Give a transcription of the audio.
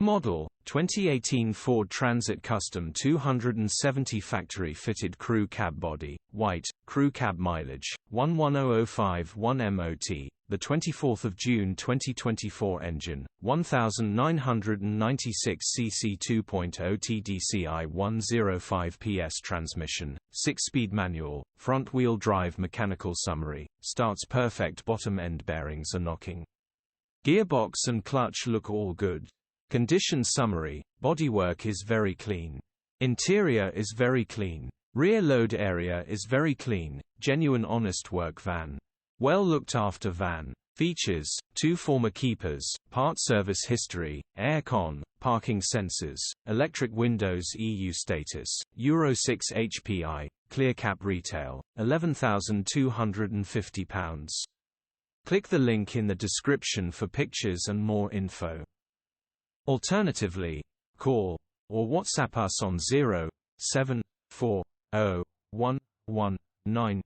model, 2018 Ford Transit Custom 270 factory-fitted crew cab body, white, crew cab mileage, 110051 MOT, the 24th of June 2024 engine, 1996 cc 2.0 TDCI 105 PS transmission, 6-speed manual, front-wheel drive mechanical summary, starts perfect bottom end bearings are knocking. Gearbox and clutch look all good. Condition summary, bodywork is very clean. Interior is very clean. Rear load area is very clean, genuine honest work van. Well looked after van. Features, 2 former keepers, part service history, air con, parking sensors, electric windows EU status, Euro 6 HPI, clear cap retail, £11,250. Click the link in the description for pictures and more info. Alternatively, call or WhatsApp us on 0740119